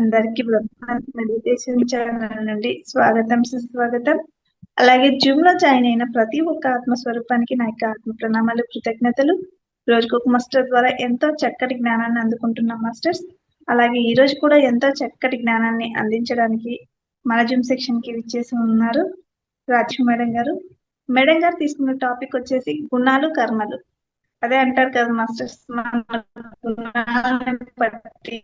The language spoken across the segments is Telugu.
అందరికీ మెడిటేషన్ ఛానల్ నుండి స్వాగతం సుస్వాగతం. అలాగే జూమ్ లో జాయిన్ అయిన ప్రతి ఒక్క ఆత్మస్వరూపానికి నా యొక్క ఆత్మ ప్రణామాలు, కృతజ్ఞతలు. రోజుకు ఒక మాస్టర్ ద్వారా ఎంతో చక్కటి జ్ఞానాన్ని అందుకుంటున్నాం మాస్టర్స్. అలాగే ఈ రోజు కూడా ఎంతో చక్కటి జ్ఞానాన్ని అందించడానికి మన జూమ్ సెక్షన్ కి విచ్చేసి ఉన్నారు రాజు మేడం గారు. మేడం గారు తీసుకున్న టాపిక్ వచ్చేసి గుణాలు కర్మలు. అదే అంటారు కదా మాస్టర్స్, మన గుణాలను బట్టి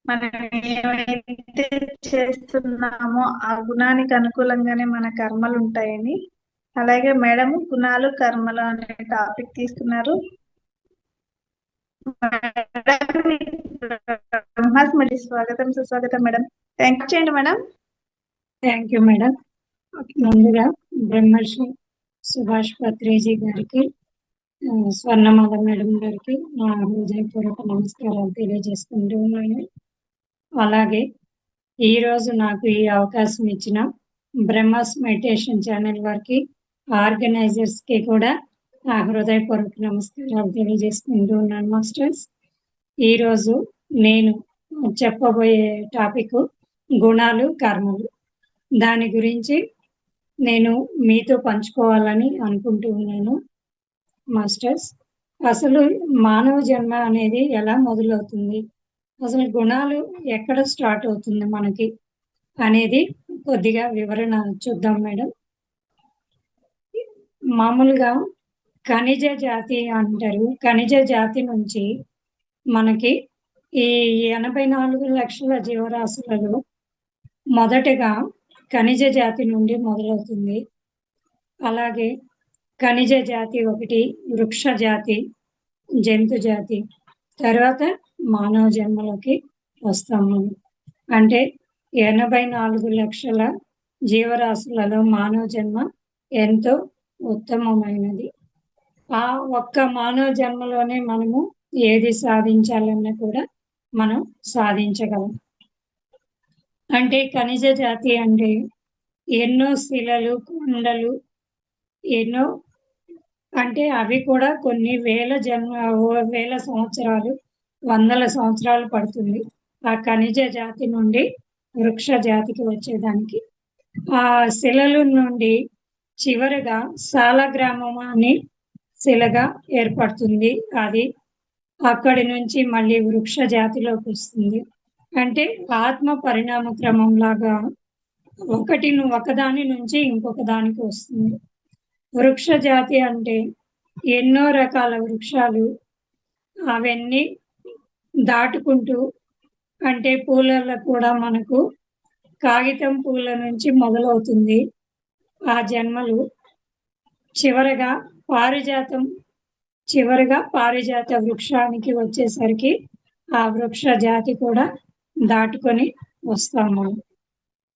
మనం ఏమైతే చేస్తున్నామో ఆ గుణానికి అనుకూలంగానే మన కర్మలు ఉంటాయని. అలాగే మేడం గుణాలు కర్మలు అనే టాపిక్ తీసుకున్నారు. బ్రహ్మాస్మడి స్వాగతం సుస్వాగతం మేడం. థ్యాంక్ చేయండి మేడం. Thank you madam. ముందుగా బ్రహ్మర్షి సుభాష్ పత్రేజీ గారికి, స్వర్ణమాల మేడం గారికి నా హృదయపూర్వక నమస్కారాలు తెలియజేసుకుంటూ ఉన్నాను. అలాగే ఈరోజు నాకు ఈ అవకాశం ఇచ్చిన బ్రహ్మాస్ మెడిటేషన్ ఛానల్ వారికి, ఆర్గనైజర్స్కి కూడా నా హృదయపూర్వక నమస్కారాలు తెలియజేసుకుంటూ ఉన్నాను మాస్టర్స్. ఈరోజు నేను చెప్పబోయే టాపిక్ గుణాలు కర్మలు. దాని గురించి నేను మీతో పంచుకోవాలని అనుకుంటూ ఉన్నాను మాస్టర్స్. అసలు మానవ జన్మ అనేది ఎలా మొదలవుతుంది, అసలు గుణాలు ఎక్కడ స్టార్ట్ అవుతుంది మనకి అనేది కొద్దిగా వివరణ చూద్దాం మేడం. మామూలుగా ఖనిజ జాతి అంటారు. ఖనిజ జాతి నుంచి మనకి ఈ 84 లక్షల జీవరాశులలో మొదటగా ఖనిజ జాతి నుండి మొదలవుతుంది. అలాగే ఖనిజ జాతి ఒకటి, వృక్ష జాతి, జంతు జాతి, తర్వాత మానవ జన్మలోకి వస్తాము. అంటే 84 లక్షల జీవరాశులలో మానవ జన్మ ఎంతో ఉత్తమమైనది. ఆ ఒక్క మానవ జన్మలోనే మనము ఏది సాధించాలన్నా కూడా మనం సాధించగలం. అంటే ఖనిజ జాతి అంటే ఎన్నో శిలలు, కొండలు, ఎన్నో అంటే అవి కూడా కొన్ని వేల సంవత్సరాలు, వందల సంవత్సరాలు పడుతుంది ఆ ఖనిజ జాతి నుండి వృక్ష జాతికి వచ్చేదానికి. ఆ శిలల నుండి చివరగా సాలగ్రామం అని శిలగా ఏర్పడుతుంది. అది అక్కడి నుంచి మళ్ళీ వృక్ష జాతిలోకి వస్తుంది. అంటే ఆత్మ పరిణామ క్రమం లాగా ఒకదాని నుంచి ఇంకొక దానికి వస్తుంది. వృక్ష జాతి అంటే ఎన్నో రకాల వృక్షాలు, అవన్నీ దాటుకుంటూ, అంటే పూలలో కూడా మనకు కాగితం పూల నుంచి మొదలవుతుంది ఆ జన్మలు. చివరగా పారిజాత వృక్షానికి వచ్చేసరికి ఆ వృక్ష జాతి కూడా దాటుకొని వస్తాము.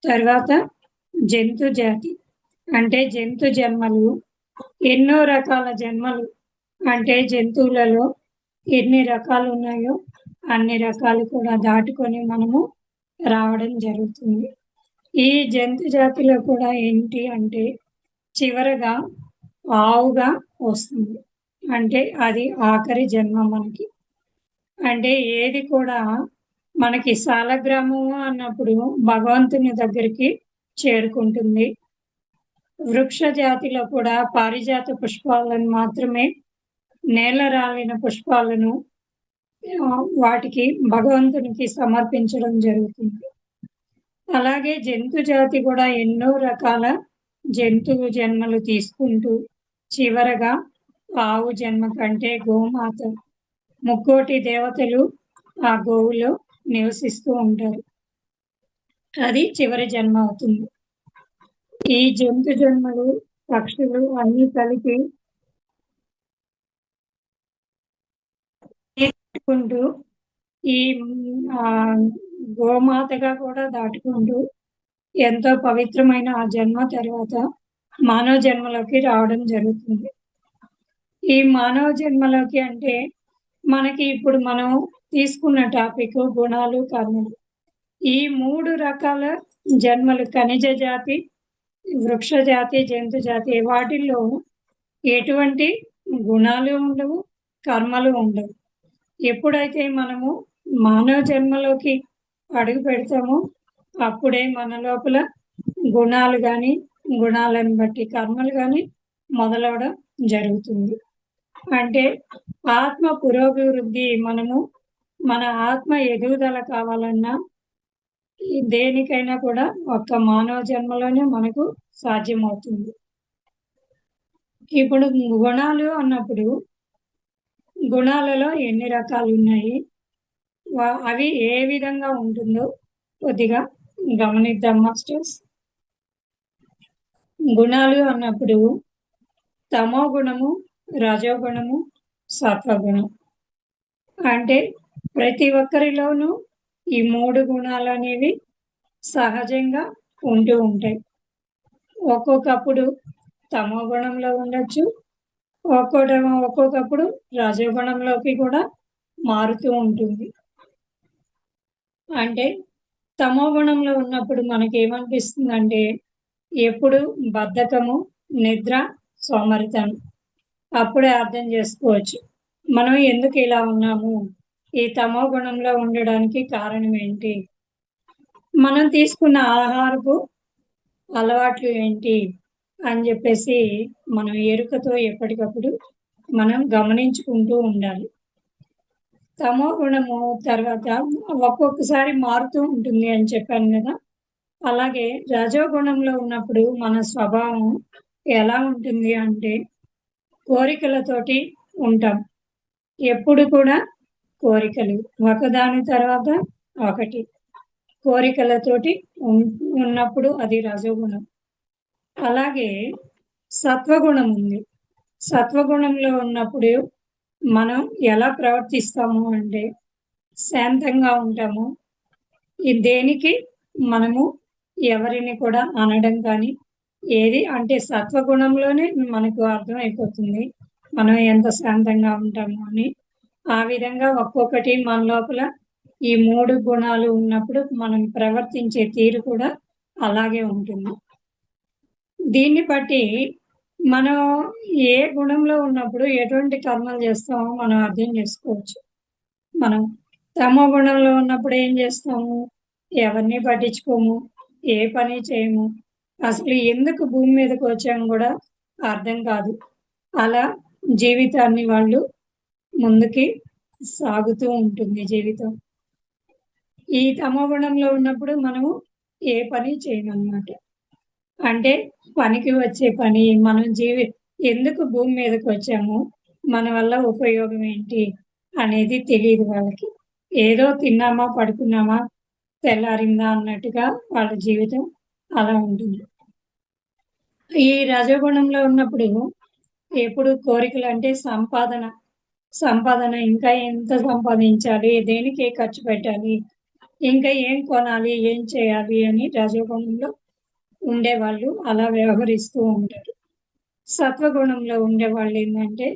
తర్వాత జంతు జాతి అంటే జంతు జన్మలు, ఎన్నో రకాల జన్మలు. అంటే జంతువులలో ఎన్ని రకాలు ఉన్నాయో అన్ని రకాలు కూడా దాటుకొని మనము రావడం జరుగుతుంది. ఈ జంతు జాతిలో కూడా ఏంటి అంటే చివరగా ఆవుగా వస్తుంది. అంటే అది ఆఖరి జన్మ మనకి. అంటే ఏది కూడా మనకి సాలగ్రామము అన్నప్పుడు భగవంతుని దగ్గరికి చేరుకుంటుంది. వృక్ష జాతిలో కూడా పారిజాత పుష్పాలను మాత్రమే, నేల రాలిన పుష్పాలను వాటికి భగవంతునికి సమర్పించడం జరుగుతుంది. అలాగే జంతు జాతి కూడా ఎన్నో రకాల జంతువు జన్మలు తీసుకుంటూ చివరగా ఆవు జన్మ కంటే గోమాత, ముక్కోటి దేవతలు ఆ గోవులో నివసిస్తూ ఉంటారు. అది చివరి జన్మ అవుతుంది. ఈ జంతు జన్మలు, పక్షులు అన్ని కలిపి దాటుకుంటూ ఈ గోమాతగా కూడా దాటుకుంటూ ఎంతో పవిత్రమైన ఆ జన్మ తర్వాత మానవ జన్మలోకి రావడం జరుగుతుంది. ఈ మానవ జన్మలోకి అంటే మనకి ఇప్పుడు మనం తీసుకున్న టాపిక్ గుణాలు కర్మలు. ఈ 3 రకాల జన్మలు, ఖనిజ జాతి, వృక్ష జాతి, జంతు జాతి, వాటిల్లో ఎటువంటి గుణాలు ఉండవు, కర్మలు ఉండవు. ఎప్పుడైతే మనము మానవ జన్మలోకి అడుగు పెడతామో అప్పుడే మన లోపల గుణాలు కానీ గుణాలను బట్టి కర్మలు కానీ మొదలవడం జరుగుతుంది. అంటే ఆత్మ పురోభివృద్ధి మన ఆత్మ ఎదుగుదల కావాలన్నా దేనికైనా కూడా ఒక్క మానవ జన్మలోనే మనకు సాధ్యమవుతుంది. ఇప్పుడు గుణాలు అన్నప్పుడు గుణాలలో ఎన్ని రకాలు ఉన్నాయి, అవి ఏ విధంగా ఉంటుందో కొద్దిగా గమనిద్దాం మాస్టర్స్. గుణాలు అన్నప్పుడు తమో గుణము, రజోగుణము, సత్వగుణం. అంటే ప్రతి ఒక్కరిలోనూ ఈ 3 గుణాలు అనేవి సహజంగా ఉంటూ ఉంటాయి. ఒక్కొక్కప్పుడు తమో గుణంలో ఉండొచ్చు, ఒక్కొక్కప్పుడు రజోగుణంలోకి కూడా మారుతూ ఉంటుంది. అంటే తమో గుణంలో ఉన్నప్పుడు మనకేమనిపిస్తుందంటే ఎప్పుడు బద్ధకము, నిద్ర, సోమరితనం. అప్పుడే అర్థం చేసుకోవచ్చు మనం ఎందుకు ఇలా ఉన్నాము, ఈ తమో గుణంలో ఉండడానికి కారణం ఏంటి, మనం తీసుకున్న ఆహారపు అలవాట్లు ఏంటి అని చెప్పేసి మనం ఎరుకతో ఎప్పటికప్పుడు మనం గమనించుకుంటూ ఉండాలి. తమో గుణము తర్వాత ఒక్కొక్కసారి మారుతూ ఉంటుంది అని చెప్పాను కదా. అలాగే రజోగుణంలో ఉన్నప్పుడు మన స్వభావం ఎలా ఉంటుంది అంటే కోరికలతోటి ఉంటాం. ఎప్పుడు కూడా కోరికలు ఒకదాని తర్వాత ఒకటి కోరికలతోటి ఉన్నప్పుడు అది రజోగుణం. అలాగే సత్వగుణం ఉంది. సత్వగుణంలో ఉన్నప్పుడు మనం ఎలా ప్రవర్తిస్తాము అంటే శాంతంగా ఉంటాము. దేనికి మనము ఎవరిని కూడా అనడం కానీ ఏది అంటే సత్వగుణంలోనే మనకు అర్థమైపోతుంది మనం ఎంత శాంతంగా ఉంటాము అని. ఆ విధంగా ఒక్కొక్కటి మన లోపల ఈ 3 గుణాలు ఉన్నప్పుడు మనం ప్రవర్తించే తీరు కూడా అలాగే ఉంటుంది. దీన్ని బట్టి మనం ఏ గుణంలో ఉన్నప్పుడు ఎటువంటి కర్మలు చేస్తామో మనం అర్థం చేసుకోవచ్చు. మనం తమో గుణంలో ఉన్నప్పుడు ఏం చేస్తాము, ఎవరిని పట్టించుకోము, ఏ పని చేయము, అసలు ఎందుకు భూమి మీదకి వచ్చాము కూడా అర్థం కాదు. అలా జీవితాన్ని వాళ్ళు ముందుకి సాగుతూ ఉంటుంది జీవితం. ఈ తమో గుణంలో ఉన్నప్పుడు మనము ఏ పని చేయమన్నమాట. అంటే పనికి వచ్చే పని మనం ఎందుకు భూమి మీదకి వచ్చాము, మన వల్ల ఉపయోగం ఏంటి అనేది తెలియదు వాళ్ళకి. ఏదో తిన్నామా పడుకున్నామా తెల్లారిందా అన్నట్టుగా వాళ్ళ జీవితం అలా ఉంటుంది. ఈ రజోగుణంలో ఉన్నప్పుడు ఎప్పుడు కోరికలు అంటే సంపాదన ఇంకా ఎంత సంపాదించాలి, దేనికి ఖర్చు పెట్టాలి, ఇంకా ఏం కొనాలి, ఏం చేయాలి అని రజోగుణంలో ఉండేవాళ్ళు అలా వ్యవహరిస్తూ ఉంటారు. సత్వగుణంలో ఉండేవాళ్ళు ఏంటంటే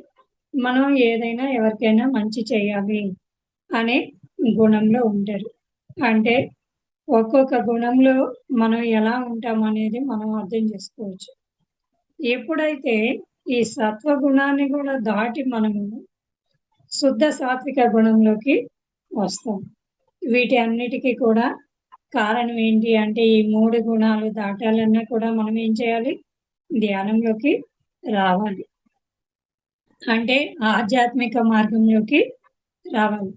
మనం ఏదైనా ఎవరికైనా మంచి చేయాలి అనే గుణంలో ఉంటారు. అంటే ఒక్కొక్క గుణంలో మనం ఎలా ఉంటాం అనేది మనం అర్థం చేసుకోవచ్చు. ఎప్పుడైతే ఈ సత్వగుణాన్ని కూడా దాటి మనము శుద్ధ సాత్విక గుణంలోకి వస్తాం. వీటి అన్నిటికీ కూడా కారణం ఏంటి అంటే ఈ 3 గుణాలు దాటాలన్నా కూడా మనం ఏం చేయాలి, ధ్యానంలోకి రావాలి. అంటే ఆధ్యాత్మిక మార్గంలోకి రావాలి.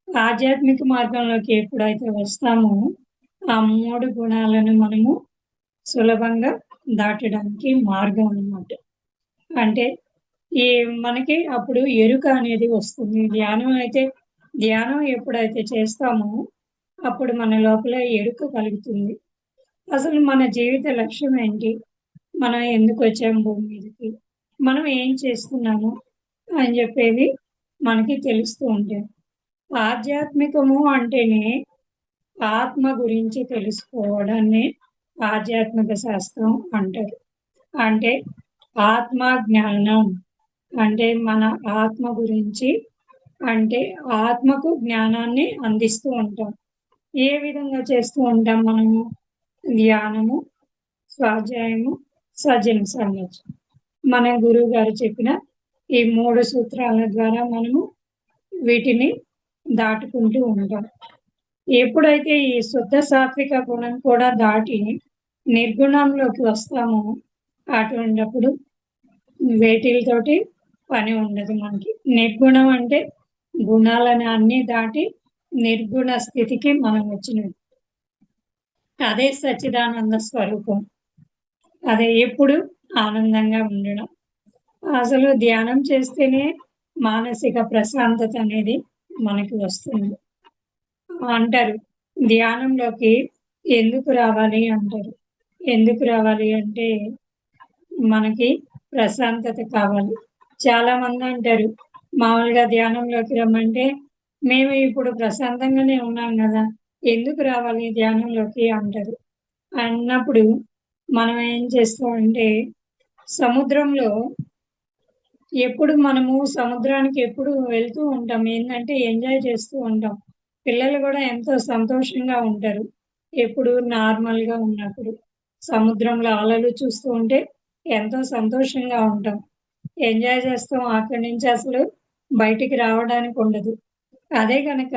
ఆధ్యాత్మిక మార్గంలోకి ఎప్పుడైతే వస్తామో ఆ 3 గుణాలను మనము సులభంగా దాటడానికి మార్గం అన్నమాట. అంటే మనకి అప్పుడు ఎరుక అనేది వస్తుంది. ధ్యానం ఎప్పుడైతే చేస్తామో అప్పుడు మన లోపల ఎరుక కలుగుతుంది. అసలు మన జీవిత లక్ష్యం ఏంటి, మనం ఎందుకు వచ్చాము భూమి మీదకి, మనం ఏం చేస్తున్నాము అని చెప్పేది మనకి తెలుస్తూ ఉంటుంది. ఆధ్యాత్మికము అంటేనే ఆత్మ గురించి తెలుసుకోవడాన్ని ఆధ్యాత్మిక శాస్త్రం అంటారు. అంటే ఆత్మ జ్ఞానం అంటే మన ఆత్మ గురించి, అంటే ఆత్మకు జ్ఞానాన్ని అందిస్తూ ఉంటాం. ఏ విధంగా చేస్తూ ఉంటాం మనము, ధ్యానము, స్వాధ్యాయము, సజ్జన సాంగత్యం. మన గురువు గారు చెప్పిన ఈ 3 సూత్రాల ద్వారా మనము వీటిని దాటుకుంటూ ఉంటాం. ఎప్పుడైతే ఈ శుద్ధ సాత్విక గుణం కూడా దాటి నిర్గుణంలోకి వస్తామో అటువంటిప్పుడు వేటితోటి పని ఉండదు మనకి. నిర్గుణం అంటే గుణాలను అన్ని దాటి నిర్గుణ స్థితికి మనం వచ్చినది. అదే సచ్చిదానంద స్వరూపం. అదే ఎప్పుడు ఆనందంగా ఉండడం. అసలు ధ్యానం చేస్తేనే మానసిక ప్రశాంతత అనేది మనకి వస్తుంది అంటారు. ధ్యానంలోకి ఎందుకు రావాలి అంటారు. ఎందుకు రావాలి అంటే మనకి ప్రశాంతత కావాలి. చాలా మంది అంటారు మామూలుగా ధ్యానంలోకి రమ్మంటే మేము ఇప్పుడు ప్రశాంతంగానే ఉన్నాం కదా, ఎందుకు రావాలి ధ్యానంలోకి అంటారు. అన్నప్పుడు మనం ఏం చేస్తామంటే సముద్రంలో ఎప్పుడు మనము సముద్రానికి ఎప్పుడు వెళ్తూ ఉంటాం, ఏంటంటే ఎంజాయ్ చేస్తూ ఉంటాం. పిల్లలు కూడా ఎంతో సంతోషంగా ఉంటారు ఎప్పుడు నార్మల్గా ఉన్నప్పుడు. సముద్రంలో అలలు చూస్తూ ఉంటే ఎంతో సంతోషంగా ఉంటాం, ఎంజాయ్ చేస్తాం. అక్కడి నుంచి అసలు బయటికి రావడానికి ఉండదు. అదే కనుక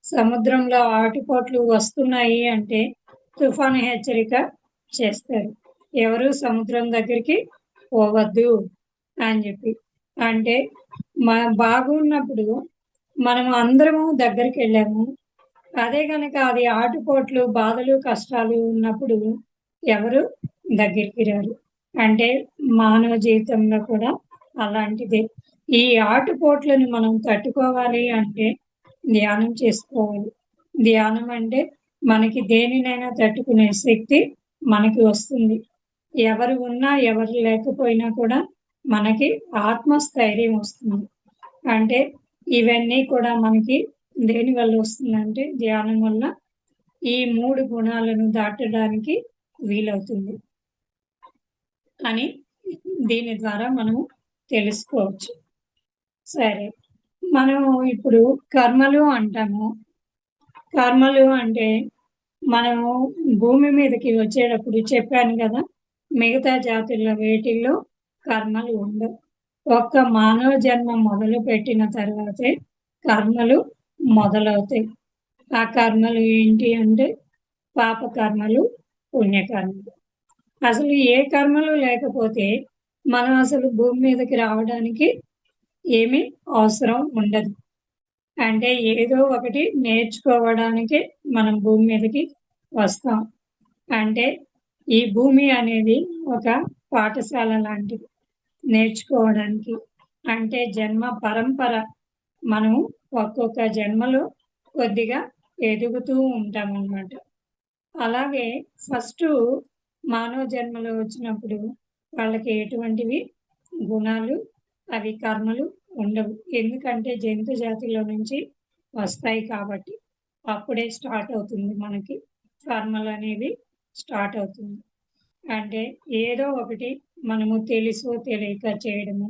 సముద్రంలో ఆటుపోట్లు వస్తున్నాయి అంటే తుఫాను హెచ్చరిక చేస్తారు, ఎవరు సముద్రం దగ్గరికి పోవద్దు అని చెప్పి. అంటే బాగున్నప్పుడు మనం అందరము దగ్గరికి వెళ్ళాము. అదే కనుక అది ఆటుపోట్లు బాధలు కష్టాలు ఉన్నప్పుడు ఎవరు దగ్గరికి రారు. అంటే మానవ జీవితంలో కూడా అలాంటిదే. ఈ ఆటుపోట్లను మనం తట్టుకోవాలి అంటే ధ్యానం చేసుకోవాలి. ధ్యానం అంటే మనకి దేనినైనా తట్టుకునే శక్తి మనకి వస్తుంది. ఎవరు ఉన్నా ఎవరు లేకపోయినా కూడా మనకి ఆత్మస్థైర్యం వస్తుంది. అంటే ఇవన్నీ కూడా మనకి దేని వల్ల వస్తుందంటే ధ్యానం వల్ల ఈ 3 గుణాలను దాటడానికి వీలవుతుంది అని దీని ద్వారా మనం తెలుసుకోవచ్చు. సరే, మనం ఇప్పుడు కర్మలు అంటాము. కర్మలు అంటే మనము భూమి మీదకి వచ్చేటప్పుడు చెప్పాను కదా, మిగతా జాతుల్లో వేటిల్లో కర్మలు ఉండవు. ఒక్క మానవ జన్మ మొదలు పెట్టిన తర్వాతే కర్మలు మొదలవుతాయి. ఆ కర్మలు ఏంటి అంటే పాప కర్మలు, పుణ్యకర్మలు. అసలు ఏ కర్మలు లేకపోతే మనం అసలు భూమి మీదకి రావడానికి ఏమీ అవసరం ఉండదు. అంటే ఏదో ఒకటి నేర్చుకోవడానికి మనం భూమి మీదకి వస్తాం. అంటే ఈ భూమి అనేది ఒక పాఠశాల లాంటిది నేర్చుకోవడానికి. అంటే జన్మ పరంపర మనం ఒక్కొక్క జన్మలో కొద్దిగా ఎదుగుతూ ఉంటాం అన్నమాట. అలాగే ఫస్ట్ మానవ జన్మలో వచ్చినప్పుడు వాళ్ళకి ఎటువంటివి గుణాలు అవి కర్మలు ఉండవు. ఎందుకంటే జంతు జాతిలో నుంచి వస్తాయి కాబట్టి అప్పుడే స్టార్ట్ అవుతుంది మనకి కర్మలు అనేవి స్టార్ట్ అవుతుంది. అంటే ఏదో ఒకటి మనము తెలుసో తెలియక చేయడము.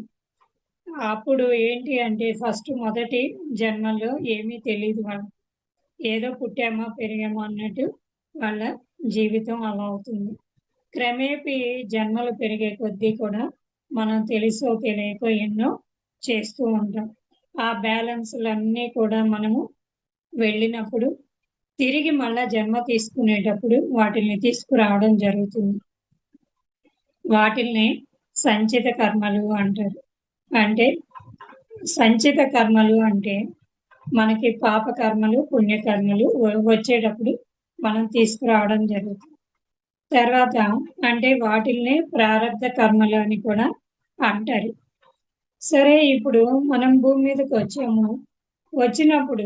అప్పుడు ఏంటి అంటే ఫస్ట్ మొదటి జన్మలో ఏమీ తెలియదు వాళ్ళు, ఏదో పుట్టామా పెరిగామా అన్నట్టు వాళ్ళ జీవితం అలా అవుతుంది. క్రమేపీ జన్మలు పెరిగే కొద్దీ కూడా మనం తెలుసో తెలియకో ఎన్నో చేస్తూ ఉంటాం. ఆ బ్యాలెన్స్లన్నీ కూడా మనము వెళ్ళినప్పుడు తిరిగి మళ్ళా జన్మ తీసుకునేటప్పుడు వాటిని తీసుకురావడం జరుగుతుంది. వాటిల్ని సంచిత కర్మలు అంటారు. అంటే సంచిత కర్మలు అంటే మనకి పాప కర్మలు, పుణ్యకర్మలు వచ్చేటప్పుడు మనం తీసుకురావడం జరుగుతుంది. తర్వాత అంటే వాటిల్ని ప్రారబ్ధ కర్మలు అని కూడా అంటారు. సరే, ఇప్పుడు మనం భూమి మీదకి వచ్చాము. వచ్చినప్పుడు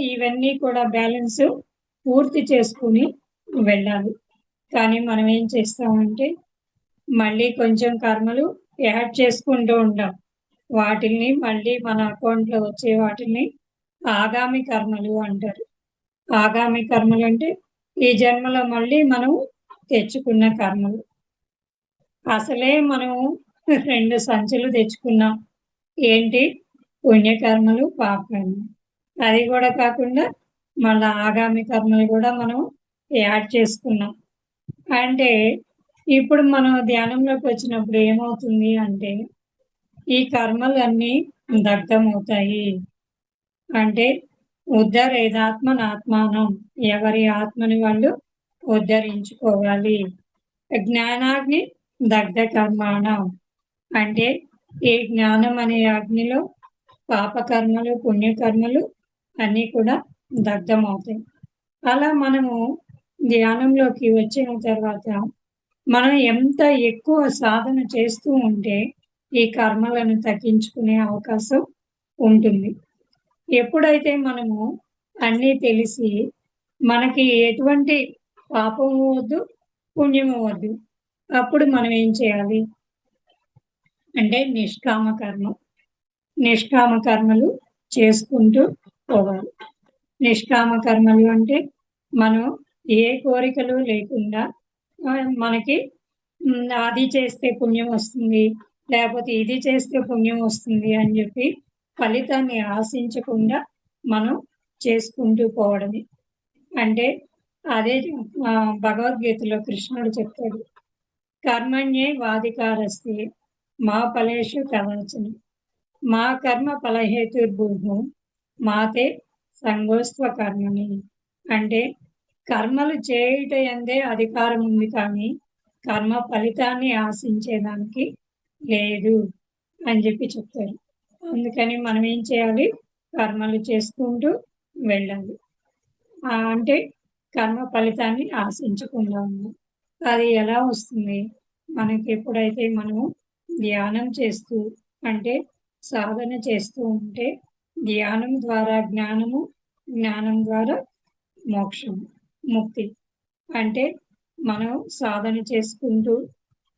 ఇవన్నీ కూడా బ్యాలెన్స్ పూర్తి చేసుకుని వెళ్ళాలి. కానీ మనం ఏం చేస్తామంటే మళ్ళీ కొంచెం కర్మలు యాడ్ చేసుకుంటూ ఉంటాం. వాటిని మళ్ళీ మన అకౌంట్లో వచ్చే వాటిని ఆగామి కర్మలు అంటారు. ఆగామి కర్మలు అంటే ఈ జన్మలో మళ్ళీ మనం తెచ్చుకున్న కర్మలు. అసలే మనం 2 సంచులు తెచ్చుకున్నాం. ఏంటి? పుణ్యకర్మలు, పాపకర్మలు. అది కూడా కాకుండా మళ్ళా ఆగామి కర్మలు కూడా మనం యాడ్ చేసుకున్నాం. అంటే ఇప్పుడు మనం ధ్యానంలోకి వచ్చినప్పుడు ఏమవుతుంది అంటే ఈ కర్మలు అన్నీ దగ్ధమవుతాయి. అంటే ఉద్ధరేదాత్మనాత్మానం, ఎవరి ఆత్మని వాళ్ళు ఉద్ధరించుకోవాలి. జ్ఞానాగ్ని దగ్ధ కర్మాణం, అంటే ఈ జ్ఞానం అనే అగ్నిలో పాపకర్మలు పుణ్యకర్మలు అన్నీ కూడా దగ్ధమవుతాయి. అలా మనము ధ్యానంలోకి వచ్చిన తర్వాత మనం ఎంత ఎక్కువ సాధన చేస్తూ ఉంటే ఈ కర్మలను తగ్గించుకునే అవకాశం ఉంటుంది. ఎప్పుడైతే మనము అన్నీ తెలిసి మనకి ఎటువంటి పాపము వద్దు పుణ్యము వద్దు, అప్పుడు మనం ఏం చేయాలి అంటే నిష్కామ కర్మలు చేసుకుంటూ పోవాలి. నిష్కామ కర్మలు అంటే మనం ఏ కోరికలు లేకుండా మనకి అది చేస్తే పుణ్యం వస్తుంది, లేకపోతే ఇది చేస్తే పుణ్యం వస్తుంది అని చెప్పి ఫలితాన్ని ఆశించకుండా మనం చేసుకుంటూ పోవడమే. అంటే అదే భగవద్గీతలో కృష్ణుడు చెప్తాడు, కర్మణ్యే వాధికారస్తే మా ఫలేషు కదాచన, మా కర్మ ఫలహేతుర్భూహు మాతే సంగోస్త్వ కర్మని. అంటే కర్మలు చేయుట ఎందే అధికారం ఉంది, కానీ కర్మ ఫలితాన్ని ఆశించేదానికి లేదు అని చెప్పి చెప్తారు. అందుకని మనం ఏం చేయాలి, కర్మలు చేసుకుంటూ వెళ్ళాలి. అంటే కర్మ ఫలితాన్ని ఆశించకుండా ఉన్నాం. అది ఎలా వస్తుంది, మనకి ఎప్పుడైతే మనము ధ్యానం చేస్తూ అంటే సాధన చేస్తూ ఉంటే ధ్యానం ద్వారా జ్ఞానము, జ్ఞానం ద్వారా మోక్షము, ముక్తి. అంటే మనం సాధన చేసుకుంటూ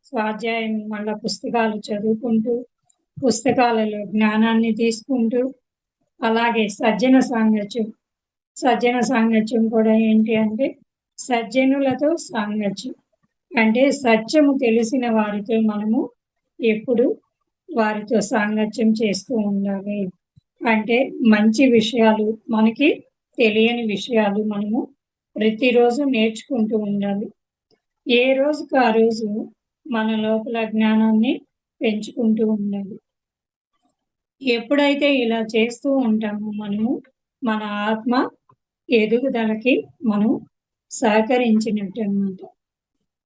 స్వాధ్యాయం మళ్ళా పుస్తకాలు చదువుకుంటూ పుస్తకాలలో జ్ఞానాన్ని తీసుకుంటూ, అలాగే సజ్జన సాంగత్యం కూడా ఏంటి అంటే సజ్జనులతో సాంగత్యం. అంటే సత్యము తెలిసిన వారితో మనము ఎప్పుడు వారితో సాంగత్యం చేస్తూ ఉండాలి. అంటే మంచి విషయాలు, మనకి తెలియని విషయాలు మనము ప్రతిరోజు నేర్చుకుంటూ ఉండాలి. ఏ రోజుకు ఆ రోజు మన లోపల జ్ఞానాన్ని పెంచుకుంటూ ఉండాలి. ఎప్పుడైతే ఇలా చేస్తూ ఉంటామో మనము మన ఆత్మ ఎదుగుదలకి మనం సహకరించినట్టు అన్నమాట.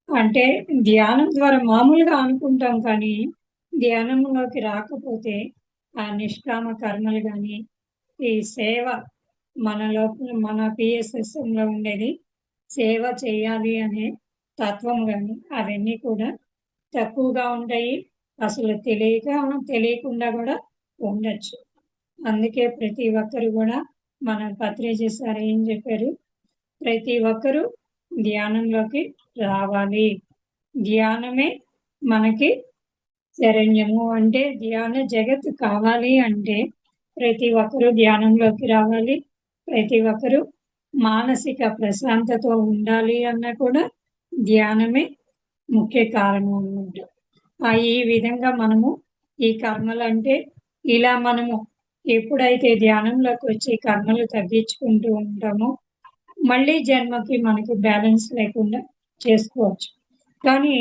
అంటే ధ్యానం ద్వారా మామూలుగా అనుకుంటాం, కానీ ధ్యానంలోకి రాకపోతే ఆ నిష్కామ కర్మలు కానీ ఈ సేవ మన లోపల మన పిఎస్ఎస్ఎంలో ఉండేది సేవ చేయాలి అనే తత్వం కానీ అవన్నీ కూడా తక్కువగా ఉంటాయి. అసలు తెలియకుండా కూడా ఉండొచ్చు. అందుకే ప్రతి ఒక్కరు కూడా మన పత్రిజీ సార్ ఏం చెప్పారు, ప్రతి ఒక్కరూ ధ్యానంలోకి రావాలి. ధ్యానమే మనకి శరణ్యము. అంటే ధ్యాన జగత్ కావాలి అంటే ప్రతి ఒక్కరూ ధ్యానంలోకి రావాలి. ప్రతి ఒక్కరూ మానసిక ప్రశాంతతో ఉండాలి అన్న కూడా ధ్యానమే ముఖ్య కారణం అన్నమాట. ఈ విధంగా మనము ఈ కర్మలు అంటే ఇలా మనము ఎప్పుడైతే ధ్యానంలోకి వచ్చి కర్మలు తగ్గించుకుంటూ ఉంటామో మళ్ళీ జన్మకి మనకి బ్యాలెన్స్ లేకుండా చేసుకోవచ్చు. కానీ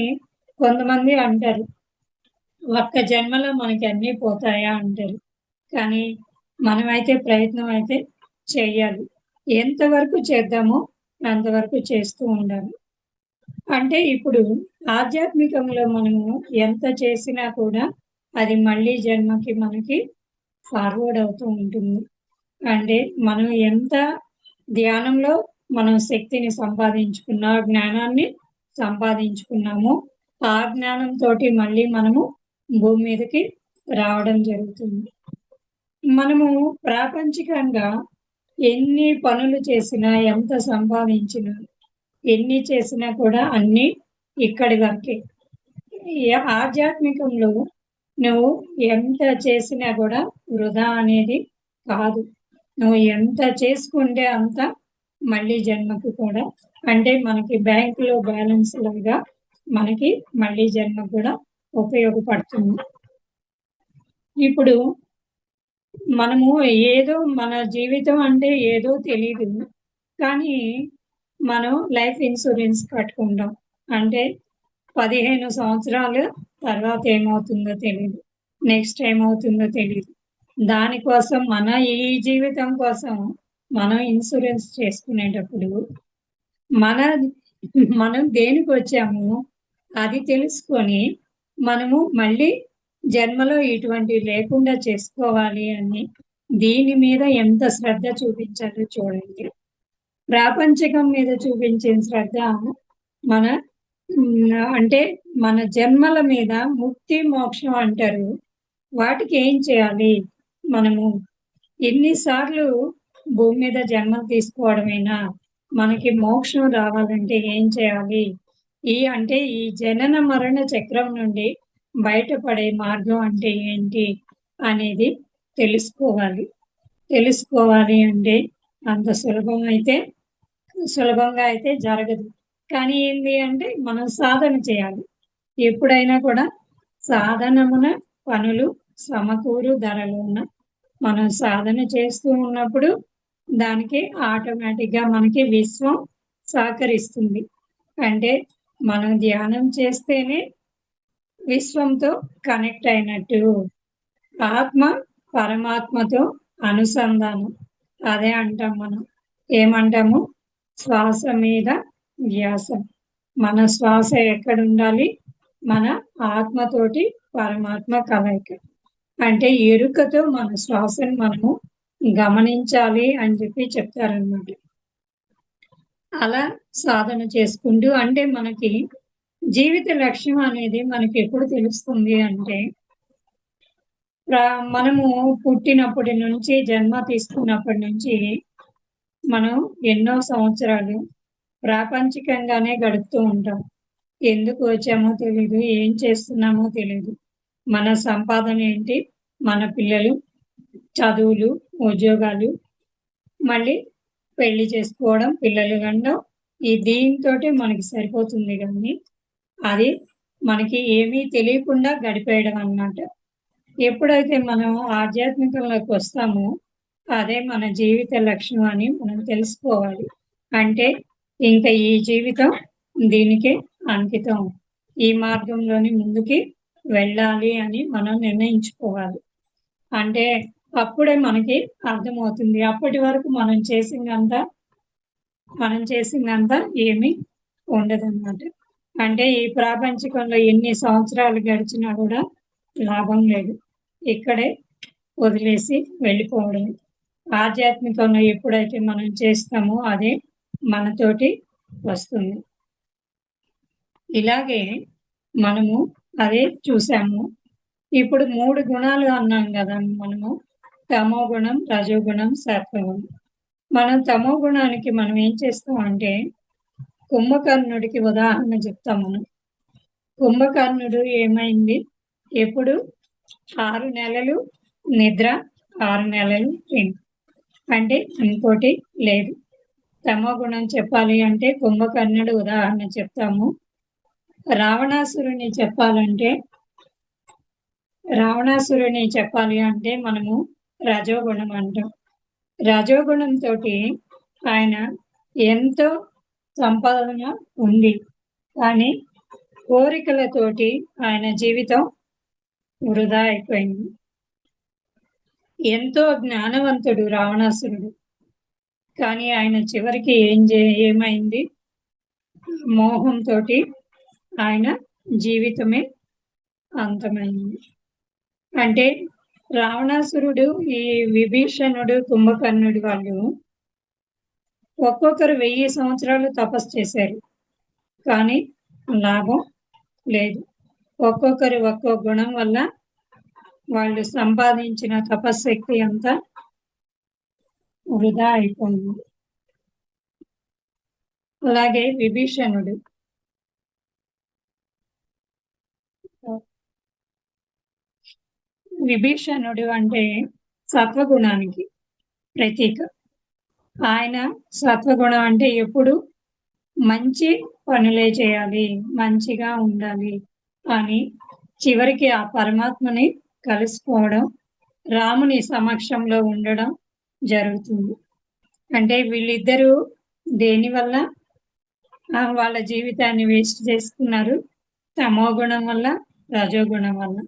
కొంతమంది అంటారు, ఒక్క జన్మలో మనకి అన్నీ పోతాయా అంటారు. కానీ మనమైతే ప్రయత్నం అయితే చేయాలి. ఎంతవరకు చేద్దామో అంతవరకు చేస్తూ ఉండాలి. అంటే ఇప్పుడు ఆధ్యాత్మికంలో మనము ఎంత చేసినా కూడా అది మళ్ళీ జన్మకి మనకి ఫార్వర్డ్ అవుతూ ఉంటుంది. అంటే మనం ఎంత ధ్యానంలో మనం శక్తిని సంపాదించుకున్నా, జ్ఞానాన్ని సంపాదించుకున్నామో ఆ జ్ఞానంతో మళ్ళీ మనము భూమి మీదకి రావడం జరుగుతుంది. మనము ప్రాపంచికంగా ఎన్ని పనులు చేసినా, ఎంత సంపాదించినా, ఎన్ని చేసినా కూడా అన్నీ ఇక్కడి వరకే. ఆధ్యాత్మికంలో నువ్వు ఎంత చేసినా కూడా వృధా అనేది కాదు. నువ్వు ఎంత చేసుకుంటే అంత మళ్ళీ జన్మకు కూడా, అంటే మనకి బ్యాంకులో బ్యాలెన్స్ లాగా మనకి మళ్ళీ జన్మ కూడా ఉపయోగపడుతుంది. ఇప్పుడు మనము ఏదో మన జీవితం అంటే ఏదో తెలియదు, కానీ మనం లైఫ్ ఇన్సూరెన్స్ కట్టుకుంటాం. అంటే 15 సంవత్సరాలు తర్వాత ఏమవుతుందో తెలియదు, నెక్స్ట్ ఏమవుతుందో తెలియదు. దానికోసం మన ఈ జీవితం కోసం మనం ఇన్సూరెన్స్ చేసుకునేటప్పుడు మన మనం దేనికి వచ్చాము అది తెలుసుకొని మనము మళ్ళీ జన్మలో ఇటువంటివి లేకుండా చేసుకోవాలి అని దీని మీద ఎంత శ్రద్ధ చూపించాలో చూడండి. ప్రాపంచికం మీద చూపించిన శ్రద్ధ మన అంటే మన జన్మల మీద ముక్తి మోక్షం అంటారు. వాటికి ఏం చేయాలి? మనము ఎన్నిసార్లు భూమి మీద జన్మ తీసుకోవడమైనా మనకి మోక్షం రావాలంటే ఏం చేయాలి? ఈ జనన మరణ చక్రం నుండి బయటపడే మార్గం అంటే ఏంటి అనేది తెలుసుకోవాలి అంటే అంత సులభంగా అయితే జరగదు. కానీ ఏంటి అంటే మనం సాధన చేయాలి. ఎప్పుడైనా కూడా సాధనమున పనులు సమకూరు ధరలున్న మనం సాధన చేస్తూ ఉన్నప్పుడు దానికి ఆటోమేటిక్గా మనకి విశ్వం సహకరిస్తుంది. అంటే మనం ధ్యానం చేస్తేనే విశ్వంతో కనెక్ట్ అయినట్టు. ఆత్మ పరమాత్మతో అనుసంధానం. అదే అంటాం మనం. ఏమంటాము? శ్వాస మీద ధ్యాసం. మన శ్వాస ఎక్కడ ఉండాలి? మన ఆత్మతోటి పరమాత్మ కలయిక. అంటే ఎరుకతో మన శ్వాసను మనము గమనించాలి అని చెప్పి చెప్తారన్నమాట. అలా సాధన చేసుకుంటూ అంటే మనకి జీవిత లక్ష్యం అనేది మనకి ఎప్పుడు తెలుస్తుంది అంటే మనము పుట్టినప్పటి నుంచి జన్మ తీసుకున్నప్పటి నుంచి మనం ఎన్నో సంవత్సరాలు ప్రాపంచికంగానే గడుపుతూ ఉంటాం. ఎందుకు వచ్చామో తెలీదు, ఏం చేస్తున్నామో తెలీదు. మన సంపాదన ఏంటి? మన పిల్లలు చదువులు, ఉద్యోగాలు, మళ్ళీ పెళ్లి చేసుకోవడం, పిల్లలు కనడం, దీంతోటి మనకి సరిపోతుంది. కానీ అది మనకి ఏమీ తెలియకుండా గడిపేయడం అన్నమాట. ఎప్పుడైతే మనం ఆధ్యాత్మికంలోకి వస్తామో అదే మన జీవిత లక్ష్యం అని మనం తెలుసుకోవాలి. అంటే ఇంకా ఈ జీవితం దీనికి అంకితం, ఈ మార్గంలోని ముందుకి వెళ్ళాలి అని మనం నిర్ణయించుకోవాలి. అంటే అప్పుడే మనకి అర్థమవుతుంది. అప్పటి వరకు మనం చేసిందంతా ఏమీ ఉండదన్నమాట. అంటే ఈ ప్రాపంచికంలో ఎన్ని సంవత్సరాలు గడిచినా కూడా లాభం లేదు. ఇక్కడే వదిలేసి వెళ్ళిపోవడం. ఆధ్యాత్మికంలో ఎప్పుడైతే మనం చేస్తామో అదే మనతోటి వస్తుంది. ఇలాగే మనము అదే చూసాము. ఇప్పుడు 3 గుణాలు అన్నాం కదా మనము. తమో గుణం, రజోగుణం, సత్వగుణం. మనం తమో గుణానికి మనం ఏం చేస్తాం అంటే కుంభకర్ణుడికి ఉదాహరణ చెప్తాం మనం. కుంభకర్ణుడు ఏమైంది? ఎప్పుడు 6 నెలలు నిద్ర, 6 నెలలు తిండి, అంటే ఇంకోటి లేదు. తమో గుణం చెప్పాలి అంటే కుంభకర్ణుడు ఉదాహరణ చెప్తాము. రావణాసురుని చెప్పాలి అంటే మనము రజోగుణం అంటాం. రజోగుణంతో ఆయన ఎంతో సంపాదన ఉంది, కానీ కోరికలతోటి ఆయన జీవితం వృధా అయిపోయింది. ఎంతో జ్ఞానవంతుడు రావణాసురుడు, కానీ ఆయన చివరికి ఏమైంది? మోహంతో ఆయన జీవితమే అంతమైంది. అంటే రావణాసురుడు, ఈ విభీషణుడు, కుంభకర్ణుడు వాళ్ళు ఒక్కొక్కరు 1000 సంవత్సరాలు తపస్సు చేశారు, కానీ లాభం లేదు. ఒక్కొక్కరు ఒక్కో గుణం వల్ల వాళ్ళు సంపాదించిన తపశక్తి అంతా వృధా అయిపోయింది. అలాగే విభీషణుడు అంటే సత్వగుణానికి ప్రతీక. ఆయన సత్వగుణం అంటే ఎప్పుడు మంచి పనులే చేయాలి, మంచిగా ఉండాలి అని చివరికి ఆ పరమాత్మని కలుసుకోవడం, రాముని సమక్షంలో ఉండడం జరుగుతుంది. అంటే వీళ్ళిద్దరూ దేనివల్ల వాళ్ళ జీవితాన్ని వేస్ట్ చేసుకున్నారు? తమో గుణం వల్ల, రజోగుణం వల్ల.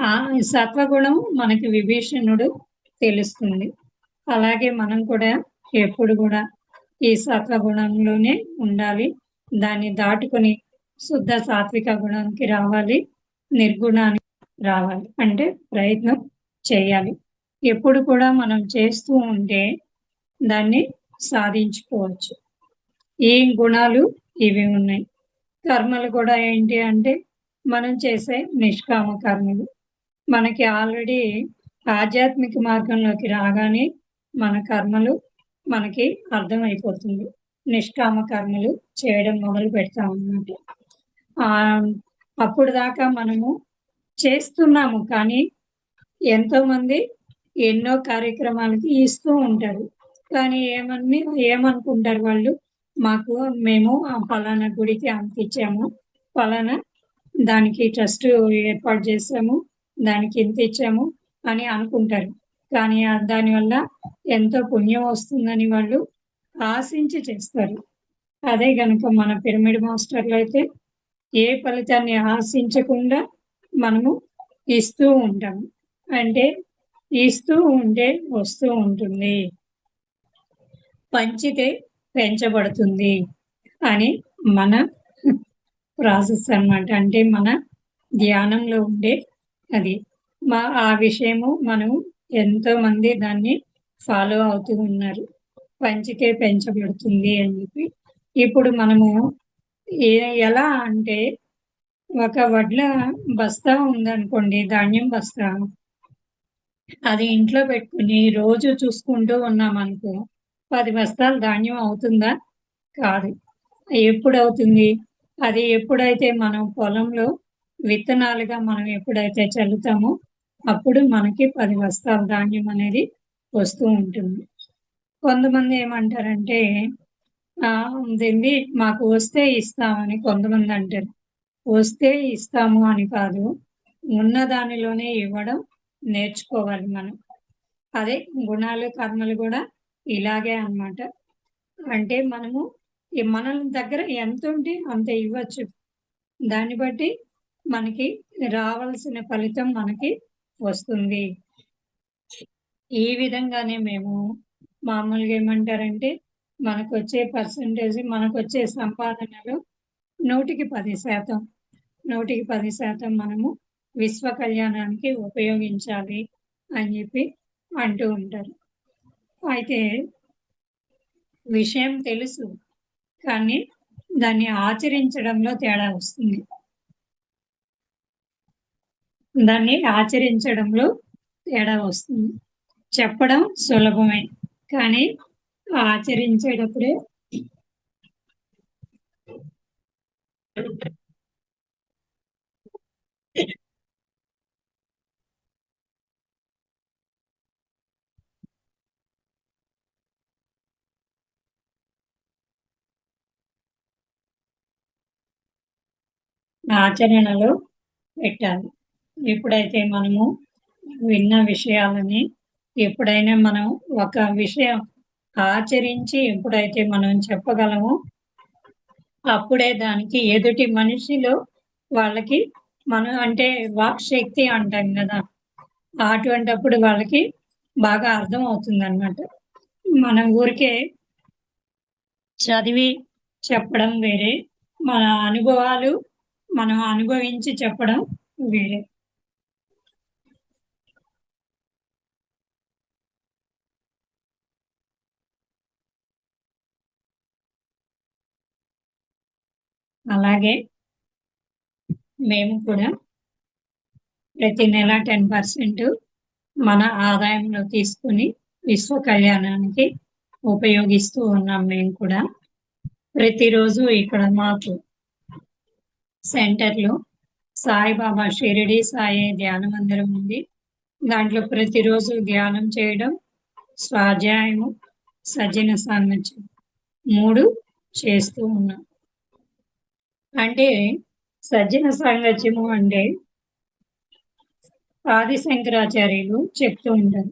ఆ సత్వగుణం మనకి విభీషణుడు తెలుస్తుంది. అలాగే మనం కూడా ఎప్పుడు కూడా ఈ సత్వగుణంలోనే ఉండాలి. దాన్ని దాటుకొని శుద్ధ సాత్విక గుణానికి రావాలి, నిర్గుణానికి రావాలి. అంటే ప్రయత్నం చేయాలి. ఎప్పుడు కూడా మనం చేస్తూ ఉంటే దాన్ని సాధించుకోవచ్చు. ఈ గుణాలు ఇవి ఉన్నాయి. కర్మలు కూడా ఏంటి అంటే మనం చేసే నిష్కామ కర్మలు. మనకి ఆల్రెడీ ఆధ్యాత్మిక మార్గంలోకి రాగానే మన కర్మలు మనకి అర్థమైపోతుంది. నిష్కామ కర్మలు చేయడం మొదలు పెడతాం అన్నమాట. అప్పుడు దాకా మనము చేస్తున్నాము, కానీ ఎంతో మంది ఎన్నో కార్యక్రమాలకి ఇస్తూ ఉంటారు. కానీ ఏమనుకుంటారు వాళ్ళు, మేము ఫలానా గుడికి అంత ఇచ్చాము, ఫలానా దానికి ట్రస్ట్ ఏర్పాటు చేసాము, దానికి ఇంత ఇచ్చాము అని అనుకుంటారు. కానీ దానివల్ల ఎంతో పుణ్యం వస్తుందని వాళ్ళు ఆశించి చేస్తారు. అదే గనుక మన పిరమిడ్ మాస్టర్లు అయితే ఏ ఫలితాన్ని ఆశించకుండా మనము ఇస్తూ ఉంటాము. అంటే ఇస్తూ ఉంటే వస్తూ ఉంటుంది, పంచితే పెంచబడుతుంది అని మన ప్రాసెస్ అన్నమాట. అంటే మన ధ్యానంలో ఉండే అది ఆ విషయము మనము ఎంతో మంది దాన్ని ఫాలో అవుతూ ఉన్నారు. పంచితే పెంచబడుతుంది అని చెప్పి. ఇప్పుడు మనము ఎలా అంటే ఒక వడ్ల బస్తా ఉందనుకోండి, ధాన్యం బస్తా, అది ఇంట్లో పెట్టుకుని రోజు చూసుకుంటూ ఉన్నామనుకో 10 బస్తాలు ధాన్యం అవుతుందా? కాదు. ఎప్పుడు అవుతుంది? అది ఎప్పుడైతే మనం పొలంలో విత్తనాలుగా మనం ఎప్పుడైతే చల్లుతామో అప్పుడు మనకి 10 బస్తాల ధాన్యం అనేది వస్తూ ఉంటుంది. కొంతమంది ఏమంటారంటే దీన్ని మాకు వస్తే ఇస్తామని కొంతమంది అంటారు. వస్తే ఇస్తాము అని కాదు, ఉన్న దానిలోనే ఇవ్వడం నేర్చుకోవాలి మనం. అదే గుణాలు కర్మలు కూడా ఇలాగే అన్నమాట. అంటే మనము మన దగ్గర ఎంత ఉంటే అంత ఇవ్వచ్చు. దాన్ని బట్టి మనకి రావాల్సిన ఫలితం మనకి వస్తుంది. ఈ విధంగానే మేము మామూలుగా ఏమంటారంటే మనకు వచ్చే పర్సంటేజ్, మనకు వచ్చే సంపాదనలో 100కి 10% మనము విశ్వ కళ్యాణానికి ఉపయోగించాలి అని చెప్పి అంటూ ఉంటారు. అయితే విషయం తెలుసు, కానీ దాన్ని ఆచరించడంలో తేడా వస్తుంది. చెప్పడం సులభమే, కానీ ఆచరించేటప్పుడే ఆచరణలో పెట్టాలి. ఎప్పుడైతే మనము విన్న విషయాలని ఎప్పుడైనా మనం ఒక విషయం ఆచరించి ఎప్పుడైతే మనం చెప్పగలమో అప్పుడే దానికి ఎదుటి మనిషిలో వాళ్ళకి మనం అంటే వాక్ శక్తి అంటాం కదా, అటువంటప్పుడు వాళ్ళకి బాగా అర్థం అవుతుంది అన్నమాట. మనం ఊరికే చదివి చెప్పడం వేరే, మన అనుభవాలు మనం అనుభవించి చెప్పడం వేరే. అలాగే మేము కూడా ప్రతి నెల 10% మన ఆదాయంలో తీసుకుని విశ్వ కళ్యాణానికి ఉపయోగిస్తూ ఉన్నాం. మేము కూడా ప్రతిరోజు ఇక్కడ మాకు సెంటర్లో సాయిబాబా షిరిడి సాయి ధ్యాన మందిరం ఉంది. దాంట్లో ప్రతిరోజు ధ్యానం చేయడం, స్వాధ్యాయము, సజ్జన సాంగత్యం 3 చేస్తూ ఉన్నాం. అంటే సజ్జన సాంగత్యము అంటే ఆది శంకరాచార్యులు చెప్తూ ఉంటారు,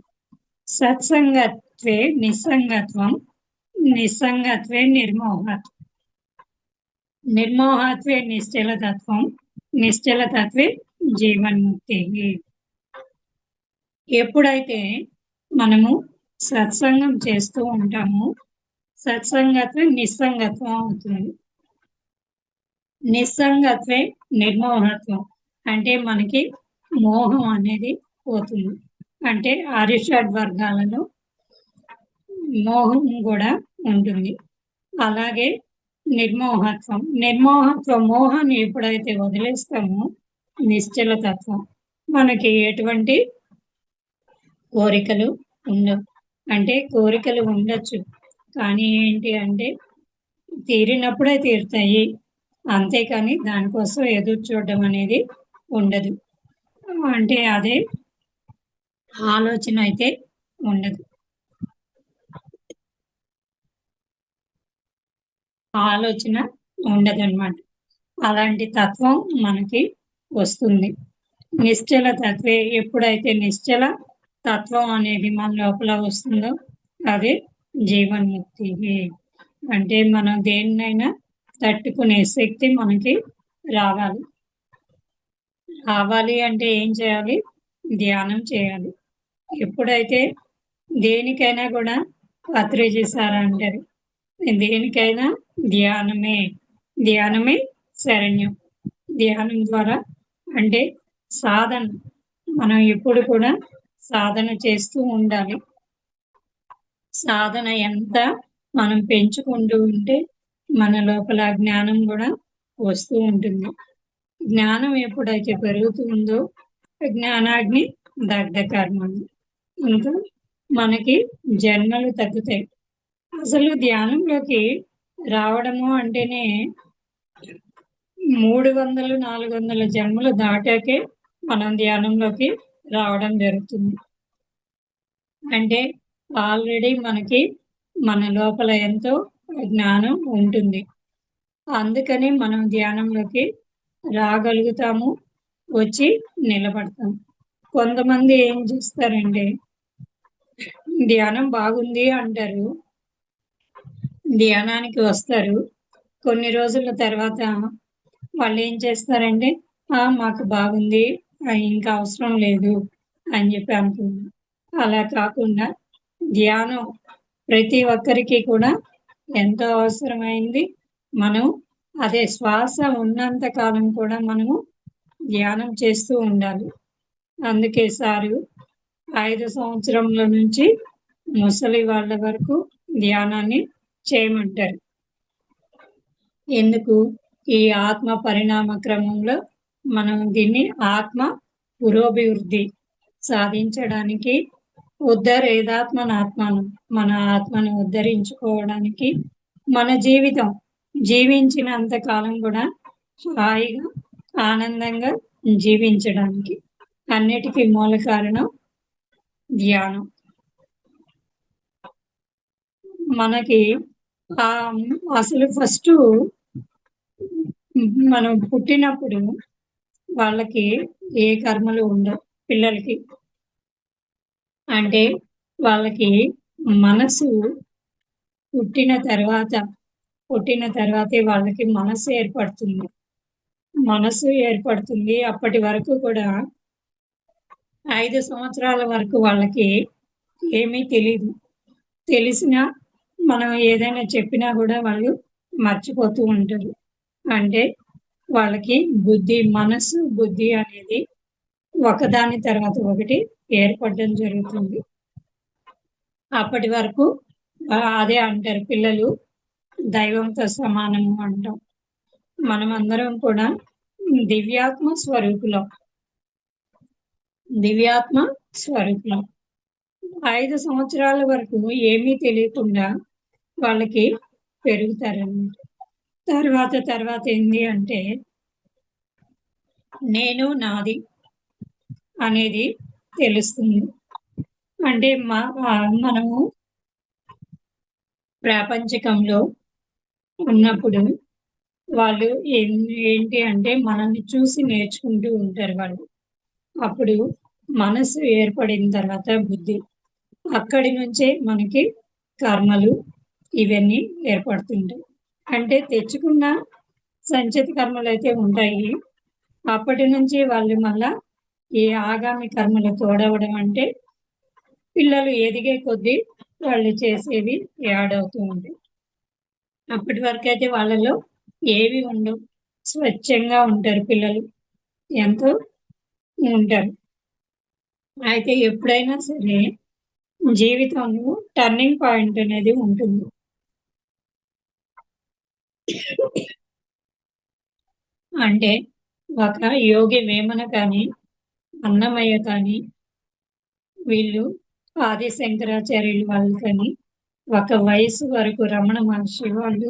సత్సంగత్వే నిస్సంగత్వం, నిస్సంగత్వే నిర్మోహత్వం, నిర్మోహత్వే నిశ్చలతత్వం, నిశ్చలతత్వే జీవన్ముక్తి. ఎప్పుడైతే మనము సత్సంగం చేస్తూ ఉంటాము. సత్సంగత్వం నిస్సంగత్వం అవుతుంది. నిస్సంగత్వే నిర్మోహత్వం. అంటే మనకి మోహం అనేది పోతుంది. అంటే అరిషడ్ వర్గాలలో మోహం కూడా ఉంటుంది. అలాగే నిర్మోహత్వం. మోహాన్ని ఎప్పుడైతే వదిలేస్తామో నిశ్చల తత్వం. మనకి ఎటువంటి కోరికలు ఉండవు. అంటే కోరికలు ఉండొచ్చు, కానీ ఏంటి అంటే తీరినప్పుడే తీరుతాయి, అంతేకాని దానికోసం ఎదురు చూడడం అనేది ఉండదు. అంటే అదే ఆలోచన అయితే ఉండదు. ఆలోచన ఉండదన్నమాట. అలాంటి తత్వం మనకి వస్తుంది. నిశ్చల తత్వే. ఎప్పుడైతే నిశ్చల తత్వం అనేది మన లోపల వస్తుందో అదే జీవన్ముక్తి. అంటే మనం దేన్నైనా తట్టుకునే శక్తి మనకి రావాలి. రావాలి అంటే ఏం చేయాలి? ధ్యానం చేయాలి. ఎప్పుడైతే దేనికైనా కూడా పత్రిజీ సార్ అంటారు, దేనికైనా ధ్యానమే శరణ్యం. ధ్యానం ద్వారా అంటే సాధన, మనం ఎప్పుడు కూడా సాధన చేస్తూ ఉండాలి. సాధన ఎంత మనం పెంచుకుంటూ ఉంటే మన లోపల జ్ఞానం కూడా వస్తూ ఉంటుంది. జ్ఞానం ఎప్పుడైతే పెరుగుతుందో జ్ఞానాగ్ని దగ్ధ కర్మలు, ఇంకా మనకి జన్మలు తగ్గుతాయి. అసలు ధ్యానంలోకి రావడము అంటేనే 300-400 జన్మలు దాటాకే మనం ధ్యానంలోకి రావడం జరుగుతుంది. అంటే ఆల్రెడీ మనకి మన లోపల ఎంతో జ్ఞానం ఉంటుంది. అందుకని మనం ధ్యానంలోకి రాగలుగుతాము, వచ్చి నిలబడతాం. కొంతమంది ఏం చేస్తారంటే ధ్యానం బాగుంది అంటారు, ధ్యానానికి వస్తారు. కొన్ని రోజుల తర్వాత వాళ్ళు ఏం చేస్తారంటే మాకు బాగుంది, ఇంకా అవసరం లేదు అని చెప్పి అనుకున్నారు. అలా కాకుండా ధ్యానం ప్రతి ఒక్కరికి కూడా ఎంతో అవసరమైంది. మనం అదే శ్వాస ఉన్నంత కాలం కూడా మనము ధ్యానం చేస్తూ ఉండాలి. అందుకే సారు 5 సంవత్సరంల నుంచి ముసలి వాళ్ళ వరకు ధ్యానాన్ని చేయమంటారు. ఎందుకు? ఈ ఆత్మ పరిణామ క్రమంలో మనం దీన్ని ఆత్మ పురోభివృద్ధి సాధించడానికి, ఉద్ధరేదాత్మనాత్మను, మన ఆత్మను ఉద్ధరించుకోవడానికి, మన జీవితం జీవించినంత కాలం కూడా హాయిగా ఆనందంగా జీవించడానికి అన్నిటికీ మూల కారణం ధ్యానం. మనకి అసలు ఫస్ట్ మనం పుట్టినప్పుడు వాళ్ళకి ఏ కర్మలు ఉండవు. పిల్లలకి అంటే వాళ్ళకి మనసు పుట్టిన తర్వాతే వాళ్ళకి మనసు ఏర్పడుతుంది. అప్పటి వరకు కూడా 5 సంవత్సరాల వరకు వాళ్ళకి ఏమీ తెలియదు. తెలిసినా మనం ఏదైనా చెప్పినా కూడా వాళ్ళు మర్చిపోతూ ఉంటారు. అంటే వాళ్ళకి మనసు బుద్ధి అనేది ఒకదాని తర్వాత ఒకటి ఏర్పడడం జరుగుతుంది. అప్పటి వరకు అదే అంటారు పిల్లలు దైవంతో సమానము అంటాం. మనమందరం కూడా దివ్యాత్మ స్వరూపులం. 5 సంవత్సరాల వరకు ఏమీ తెలియకుండా వాళ్ళకి పెరుగుతారన్నమాట. తర్వాత ఏంటి అంటే నేను నాది అనేది తెలుస్తుంది. అంటే మనము ప్రాపంచికంలో ఉన్నప్పుడు వాళ్ళు ఏంటి అంటే మనల్ని చూసి నేర్చుకుంటూ ఉంటారు వాళ్ళు. అప్పుడు మనసు ఏర్పడిన తర్వాత బుద్ధి, అక్కడి నుంచే మనకి కర్మలు ఇవన్నీ ఏర్పడుతుంటాయి. అంటే తెచ్చుకున్న సంచిత కర్మలు అయితే ఉంటాయి. అప్పటి నుంచి వాళ్ళు మళ్ళా ఈ ఆగామి కర్మలు తోడవడం అంటే పిల్లలు ఎదిగే కొద్దీ వాళ్ళు చేసేవి యాడ్ అవుతూ ఉంటాయి. అప్పటి వరకు అయితే వాళ్ళలో ఏవి ఉండవు, స్వచ్ఛంగా ఉంటారు పిల్లలు, ఎంతో ఉంటారు. అయితే ఎప్పుడైనా సరే జీవితంలో టర్నింగ్ పాయింట్ అనేది ఉంటుంది. అంటే ఒక యోగి వేమన కానీ, అన్నమయ్య కానీ, వీళ్ళు ఆది శంకరాచార్యులు వాళ్ళు కానీ, ఒక వయసు వరకు రమణ మహర్షి వాళ్ళు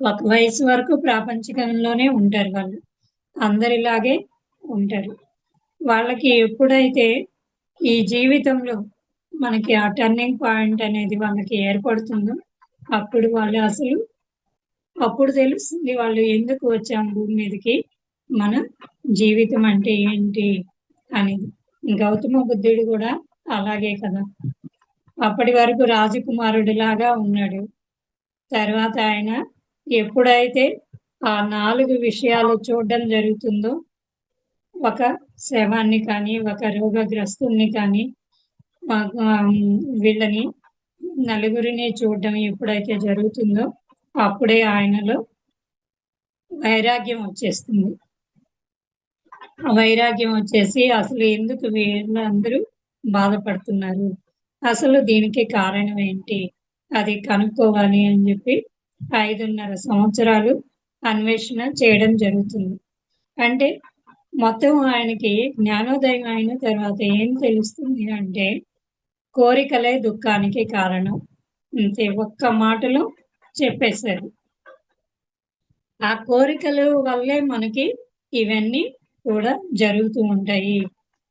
ఒక వయసు వరకు ప్రాపంచికంలోనే ఉంటారు. వాళ్ళు అందరిలాగే ఉంటారు. వాళ్ళకి ఎప్పుడైతే ఈ జీవితంలో మనకి ఆ టర్నింగ్ పాయింట్ అనేది వాళ్ళకి ఏర్పడుతుందో అప్పుడు వాళ్ళు అప్పుడు తెలుస్తుంది వాళ్ళు ఎందుకు వచ్చాం భూమి మీదకి, మన జీవితం అంటే ఏంటి అనేది. గౌతమ బుద్ధుడు కూడా అలాగే కదా, అప్పటి వరకు రాజకుమారుడి లాగా ఉన్నాడు. తర్వాత ఆయన ఎప్పుడైతే ఆ 4 విషయాలు చూడడం జరుగుతుందో, ఒక శవాన్ని కానీ, ఒక రోగగ్రస్తుల్ని కానీ, వీళ్ళని నలుగురిని చూడడం ఎప్పుడైతే జరుగుతుందో అప్పుడే ఆయనలో వైరాగ్యం వచ్చేస్తుంది. ఆ వైరాగ్యం వచ్చేసి అసలు ఎందుకు వీళ్ళందరూ బాధపడుతున్నారు, అసలు దీనికి కారణం ఏంటి, అది కనుక్కోవాలి అని చెప్పి 5.5 సంవత్సరాలు అన్వేషణ చేయడం జరుగుతుంది. అంటే మొత్తం ఆయనకి జ్ఞానోదయం అయిన తర్వాత ఏం తెలుస్తుంది అంటే కోరికలే దుఃఖానికి కారణం, అంతే ఒక్క మాటలో చెప్పేశారు. ఆ కోరికల వల్లే మనకి ఇవన్నీ కూడా జరుగుతూ ఉంటాయి.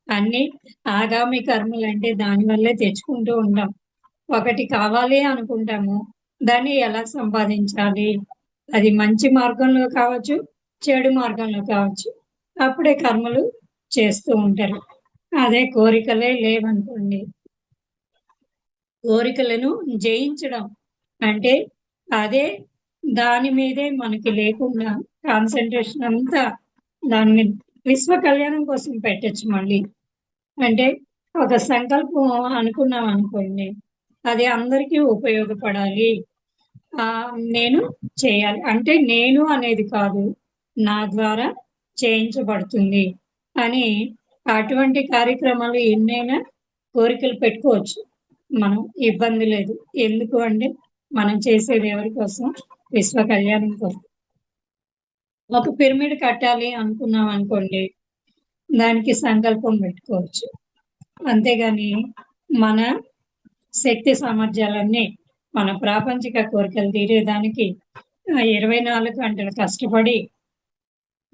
అన్ని ఆగామి కర్మలు అంటే దానివల్లే తెచ్చుకుంటూ ఉంటాం. ఒకటి కావాలి అనుకుంటాము, దాన్ని ఎలా సంపాదించాలి, అది మంచి మార్గంలో కావచ్చు, చెడు మార్గంలో కావచ్చు, అప్పుడే కర్మలు చేస్తూ ఉంటారు. అదే కోరికలే లేవనుకోండి, కోరికలను జయించడం అంటే అదే దాని మీదే మనకి లేకుండా కాన్సన్ట్రేషన్ అంతా దాని మీద విశ్వ కళ్యాణం కోసం పెట్టచ్చు. మళ్ళీ అంటే ఒక సంకల్పం అనుకున్నాం అనుకోండి, అది అందరికీ ఉపయోగపడాలి, నేను చేయాలి అంటే నేను అనేది కాదు, నా ద్వారా చేయించబడుతుంది అని అటువంటి కార్యక్రమాలు ఎన్నైనా కోరికలు పెట్టుకోవచ్చు. మనం ఇబ్బంది లేదు. ఎందుకు అంటే మనం చేసేది ఎవరి కోసం, విశ్వ కళ్యాణం కోసం. ఒక పిరమిడ్ కట్టాలి అనుకున్నాం అనుకోండి, దానికి సంకల్పం పెట్టుకోవచ్చు. అంతేగాని మన శక్తి సామర్థ్యాలన్నీ మన ప్రాపంచిక కోరికలు తీరేదానికి 24 గంటలు కష్టపడి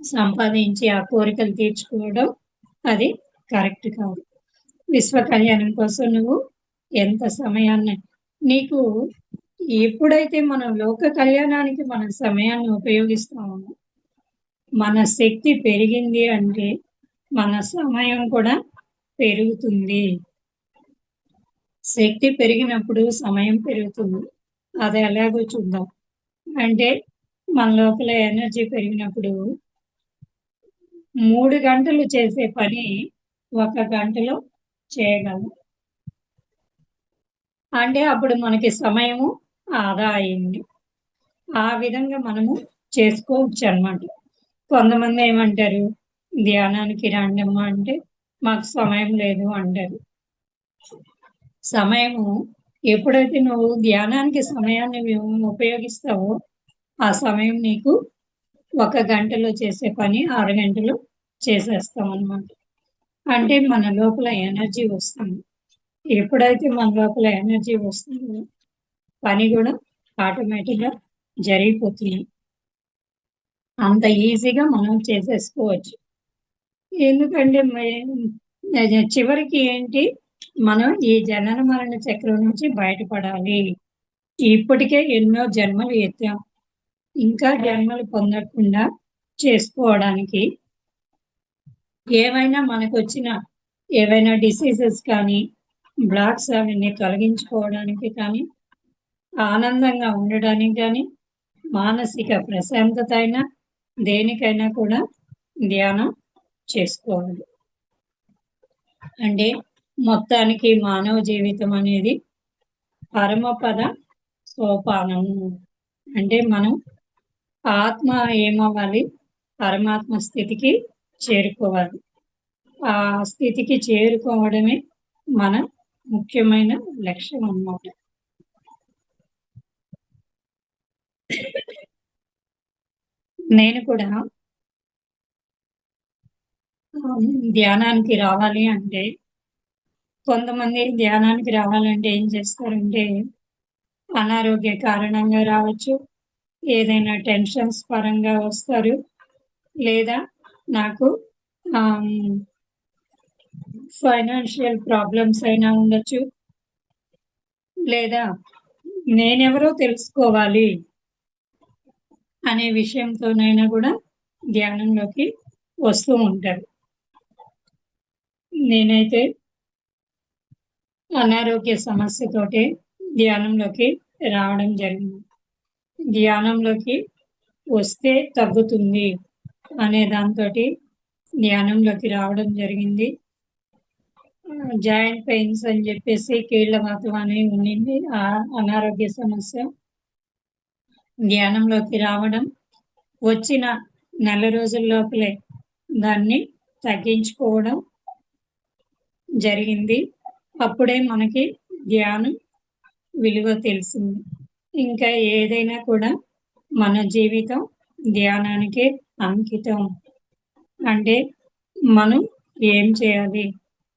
సంపాదించి ఆ కోరికలు తీర్చుకోవడం అది కరెక్ట్ కాదు. విశ్వ కళ్యాణం కోసం నువ్వు ఎంత సమయాన్ని, నీకు ఎప్పుడైతే మనం లోక కళ్యాణానికి మన సమయాన్ని ఉపయోగిస్తామో మన శక్తి పెరిగింది అంటే మన సమయం కూడా పెరుగుతుంది. శక్తి పెరిగినప్పుడు సమయం పెరుగుతుంది. అది ఎలాగో చూద్దాం. అంటే మన లోపల ఎనర్జీ పెరిగినప్పుడు 3 గంటలు చేసే పని 1 గంటలో చేయగలం. అంటే అప్పుడు మనకి సమయము ఆదా అయింది. ఆ విధంగా మనము చేసుకోవచ్చు అన్నమాట. కొంతమంది ఏమంటారు, ధ్యానానికి రండమ్మా అంటే మాకు సమయం లేదు అంటారు. సమయము ఎప్పుడైతే నువ్వు ధ్యానానికి సమయాన్ని ఉపయోగిస్తావో ఆ సమయం నీకు 1 గంటలో చేసే పని 6 గంటలు చేసేస్తాం అన్నమాట. అంటే మన లోపల ఎనర్జీ వస్తుంది. ఎప్పుడైతే మన లోపల ఎనర్జీ వస్తుందో పని కూడా ఆటోమేటిక్గా జరిగిపోతుంది. అంత ఈజీగా మనం చేసేసుకోవచ్చు. ఎందుకంటే చివరికి ఏంటి, మనం ఈ జనన మరణ చక్రం నుంచి బయటపడాలి. ఇప్పటికే ఎన్నో జన్మలు ఎత్తాం, ఇంకా జన్మలు పొందకుండా చేసుకోవడానికి ఏవైనా మనకు వచ్చిన ఏవైనా డిసీజెస్ కానీ బ్లాక్స్ అవన్నీ తొలగించుకోవడానికి కానీ, ఆనందంగా ఉండడానికి కానీ, మానసిక ప్రశాంతత అయినా దేనికైనా కూడా ధ్యానం చేసుకోవాలి. అంటే మొత్తానికి మానవ జీవితం అనేది పరమపద సోపానము. అంటే మనం ఆత్మ ఏమవ్వాలి? పరమాత్మ స్థితికి చేరుకోవాలి. ఆ స్థితికి చేరుకోవడమే మన ముఖ్యమైన లక్ష్యం అన్నమాట. నేను కూడా ధ్యానానికి రావాలి అంటే, కొంతమంది ధ్యానానికి రావాలంటే ఏం చేస్తారంటే, అనారోగ్య కారణంగా రావచ్చు, ఏదైనా టెన్షన్స్ పరంగా వస్తారు, లేదా నాకు ఫైనాన్షియల్ ప్రాబ్లమ్స్ అయినా ఉండొచ్చు, లేదా నేనెవరో తెలుసుకోవాలి అనే విషయంతోనైనా కూడా ధ్యానంలోకి వస్తూ ఉంటారు. నేనైతే అనారోగ్య సమస్యతోటి ధ్యానంలోకి రావడం జరిగింది. ధ్యానంలోకి వస్తే తగ్గుతుంది అనే దాంతో ధ్యానంలోకి రావడం జరిగింది. జాయింట్ పెయిన్స్ అని చెప్పేసి కీళ్ళ వాతం అని ఉండింది. ఆ అనారోగ్య సమస్య ధ్యానంలోకి రావడం, వచ్చిన నెల రోజుల లోపలే దాన్ని తగ్గించుకోవడం జరిగింది. అప్పుడే మనకి ధ్యానం విలువ తెలిసింది. ఇంకా ఏదైనా కూడా మన జీవితం ధ్యానానికే అంకితం. అంటే మనం ఏం చేయాలి,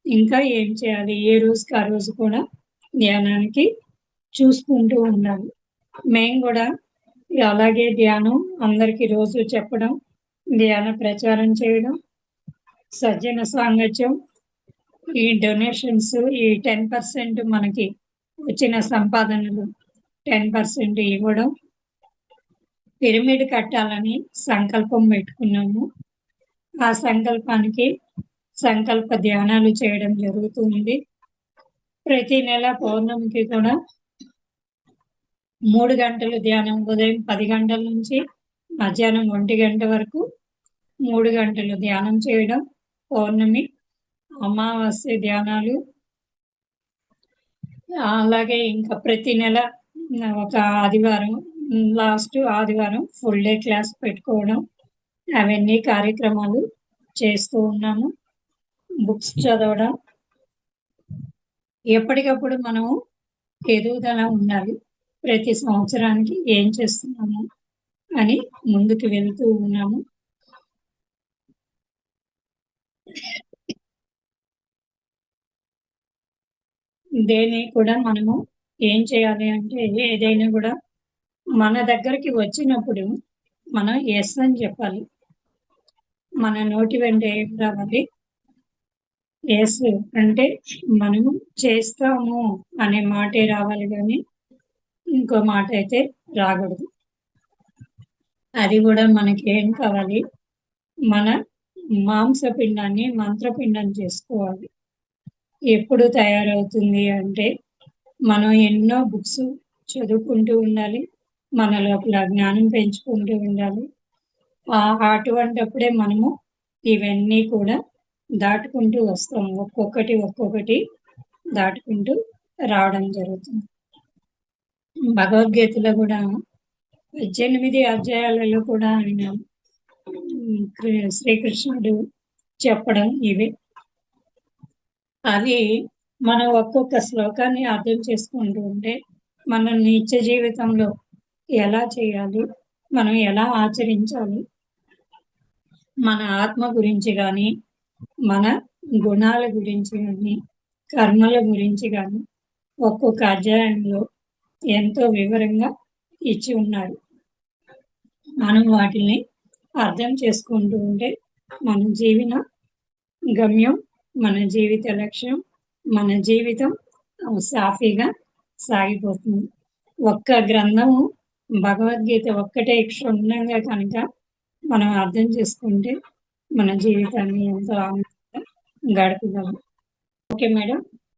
ఇంకా ఏం చేయాలి, ఏ రోజుకి ఆ రోజు కూడా ధ్యానానికి చూసుకుంటూ ఉండాలి. మేము కూడా అలాగే ధ్యానం అందరికీ రోజు చెప్పడం, ధ్యాన ప్రచారం చేయడం, సజ్జన సాంగత్యం, ఈ డొనేషన్స్, ఈ 10% మనకి వచ్చిన సంపాదనలు 10% ఇవ్వడం, పిరమిడ్ కట్టాలని సంకల్పం పెట్టుకున్నాము. ఆ సంకల్పానికి సంకల్ప ధ్యానాలు చేయడం జరుగుతుంది. ప్రతి నెల పౌర్ణమికి కూడా 3 గంటలు ధ్యానం, ఉదయం 10 గంటల నుంచి మధ్యాహ్నం 1 గంట వరకు 3 గంటలు ధ్యానం చేయడం, పౌర్ణమి, అమావాస్య ధ్యానాలు. అలాగే ఇంకా ప్రతి నెల ఒక ఆదివారం, లాస్ట్ ఆదివారం ఫుల్ డే క్లాస్ పెట్టుకోవడం, అవన్నీ కార్యక్రమాలు చేస్తూ ఉన్నాము. బుక్స్ చదవడం, ఎప్పటికప్పుడు మనము ఎదుగుదల ఉండాలి. ప్రతి సంవత్సరానికి ఏం చేస్తున్నాము అని ముందుకు వెళ్తూ ఉన్నాము. దేని కూడా మనము ఏం చేయాలి అంటే, ఏదైనా కూడా మన దగ్గరికి వచ్చినప్పుడు మనం ఎస్ అని చెప్పాలి. మన నోటి వెంట ఏం రావాలి? ఎస్ అంటే మనము చేస్తాము అనే మాటే రావాలి, కానీ ఇంకో మాట అయితే రాకూడదు. అది కూడా మనకి ఏం కావాలి? మన మాంసపిండాన్ని మంత్రపిండం చేసుకోవాలి. ఎప్పుడు తయారవుతుంది అంటే, మనం ఎన్నో బుక్స్ చదువుకుంటూ ఉండాలి, మన లోపల జ్ఞానం పెంచుకుంటూ ఉండాలి. అటువంటప్పుడే మనము ఇవన్నీ కూడా దాటుకుంటూ వస్తాం. ఒక్కొక్కటి దాటుకుంటూ రావడం జరుగుతుంది. భగవద్గీతలో కూడా 18 అధ్యాయాలలో కూడా ఆయన శ్రీకృష్ణుడు చెప్పడం ఇవే. అవి మనం ఒక్కొక్క శ్లోకాన్ని అర్థం చేసుకుంటూ ఉంటే, మన నిత్య జీవితంలో ఎలా చేయాలి, మనం ఎలా ఆచరించాలి, మన ఆత్మ గురించి కానీ, మన గుణాల గురించి కానీ, కర్మల గురించి కానీ ఒక్కొక్క అధ్యాయంలో ఎంతో వివరంగా ఇచ్చి ఉన్నారు. మనం వాటిని అర్థం చేసుకుంటూ ఉంటే మన జీవన గమ్యం, మన జీవిత లక్ష్యం, మన జీవితం సాఫీగా సాగిపోతుంది. ఒక్క గ్రంథము భగవద్గీత ఒక్కటే క్షుణ్ణంగా కనుక మనం అర్థం చేసుకుంటే మన జీవితాన్ని ఎంతో ఆనందంగా గడపగలం. Okay madam.